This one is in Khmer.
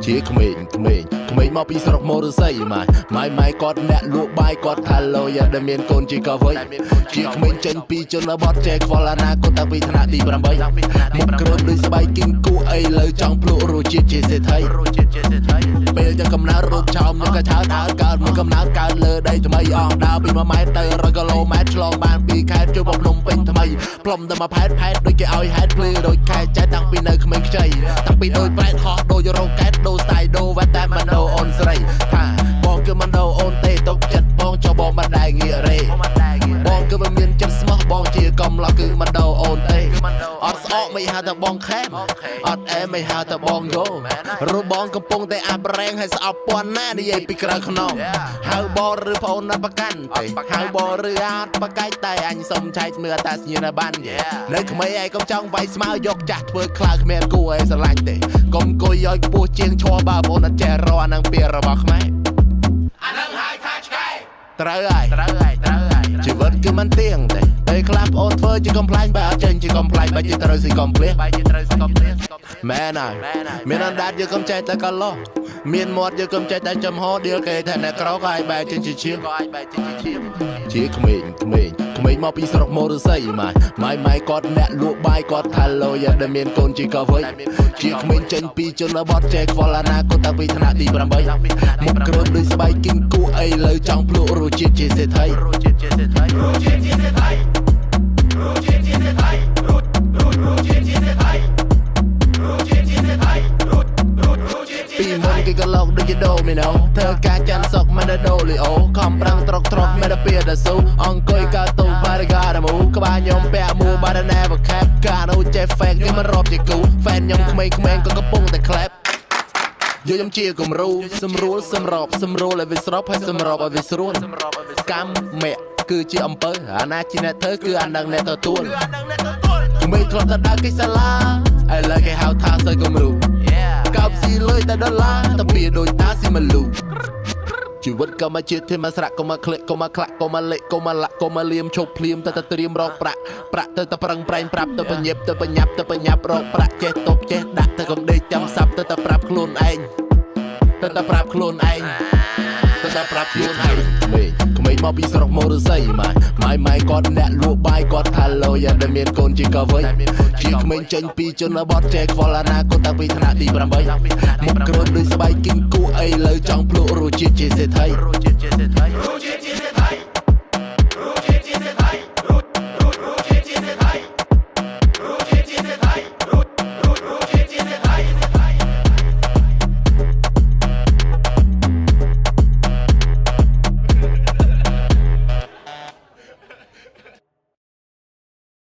ជាក្មេងមកពីស្រុកមរស័យម៉ៃគាត់អ្នកលក់បាយគាត់ថាឡូយ៉ាដែលមានកូនជាកវីជាក្មេងចេញពីជនបទចេះខ្វល់អនាគតតាំងពីថ្នាក់ទី8មុខគ្រើមដូចស្បែកគីងគូអីលើចង់ភ្លក់រសជាតិជាសេដ្ឋីពេលយ៉ាងកំណើតរូបឆោមនឹងក៏ឆើតអើកើតមួយកំណើតកើតលើដីថ្មីអងដើរពី1ម៉ែត្រទៅ100គីឡូម៉ែត្រឆ្លងបានពីខេត្តចូលមកភ្នំពេញថ្មីផ្លុំទៅមកផែតដូចគេឲ្យហេតុភ្លឺដូចខែចែកតាំងពីនៅក្មេងខ្ចីតាំងពីដូចប្រែតខោះដូចរោកែតដូស្ទាយដូវ៉ាតែមិនដូអូនស្រីថាបងគឺមិនដូអូនទេទុកចិត្តបងចុះបងមិនដែរងាករេបងគឺមិនមានចិត្តស្មោះបងជាកំឡោះគឺមិនដូអូនទេអត់ស្អកមិនហៅតែបងខេមអត់អែមិនហៅតែបងយោរូបបងកំពុងតែអាប់រែងឲ្យស្អប់ពាន់ណានិយាយពីក្រៅខ្នងហៅបងឬប្អូនណាប្រកាន់ទេហៅបងឬអត់ប្រកាច់តែអញសុំឆែកមើលតាសញ្ញាណប័ណ្ណនៅក្មេងឯងកុំចង់វាយស្មៅយកចាស់ធ្វើខ្លាគ្មានគួរឲ្យស្រឡាញ់ទេកុំអង្គុយឲ្យខ្ពស់ជាងឈរបើបងអត់ចេះរកអានឹងពីរបស់ខ្មែរអានឹងហើយថាឆ្កែត្រូវហើយជីវិតគឺមិនទៀងទេពេលខ្លះបងអូនធ្វើជាកំ pl ែងបើអត់ចេញជាកំ pl ែងបើជាត្រូវស៊ីកំភ្លៀសមែនហើយមានអណ្ដាតយកកំចេះតែកឡោះមានមាត់យកកំចេះតែចំហដៀលគេថាអ្នកក្រក៏ឲ្យបែរចេញជាឈៀងជាក្មេងមកពីស្រុកមរស័យម៉ៃគាត់អ្នកលក់បាយគាត់ថាឡូយ៉ាដែលមានកូនជាកវីជាក្មេងចេញពីជនបទចេះខ្វល់អនាគតតាំងពីថ្នាក់ទី8មុខគ្រើមដូចស្បែកគីងគូអីលើចង់ភ្លក់រសជាតិជាសេដ្ឋីពីមុនគេក៏លោកដូចជាដូមីណូធ្វើការចាំសុកមិនដល់ដូលីអូខំប្រាំងត្រកមិនដល់ពីដល់ស៊ូអង្គុយកើតទូបារីកាដមូក្បាលខ្ញុំពាក់មួបារណែវខេបកានូចេះហ្វេកគេមិនរាប់ជាគូហ្វេនខ្ញុំក្មេងក៏កំពុងតែក្លែបយកខ្ញុំជាគំរូសម្រួលសម្របសម្រួលឲ្យវាស្របហើយសម្របឲ្យវាស្រួលកម្មមេគឺជាអំពើអាណាជាអ្នកធ្វើគឺអានឹងអ្នកទទួលក្មេងធ្លាប់តែដើរគេសាឡាឥឡូវគេហៅថាសើគំរូកោបស៊ីលុយតែដុល្លារតែពីដូចតាស៊ីមលូជីវិតក៏មកជាតិthêmមកស្រាក់ក៏មកក្លែកក៏មកខ្លាក់ក៏មកលេកក៏មកលាក់ក៏មកលៀមឈប់ភ្លាមទៅត្រៀមរកប្រាក់ទៅប្រឹងប្រែងប្រាប់ទៅបញ្ញាប់ទៅបញ្ញាប់រកប្រាក់ចេះតបចេះដាក់ទៅកំដេកចាំសាប់ទៅប្រាប់ខ្លួនឯងទៅប្រាប់ខ្លួនឯងក្មេងមកពីស្រុកមរស័យម៉ៃគាត់អ្នកលក់បាយគាត់ថាឡូយ៉ាដែលមានកូនជាកវីជាក្មេងចេញពីជនបទចេះខ្វល់អនាគតតាំងពីថ្នាក់ទី8មុខគ្រើមដូចស្បែកគីងគូអីលើចង់ភ្លក់រសជាតិជាសេដ្ឋី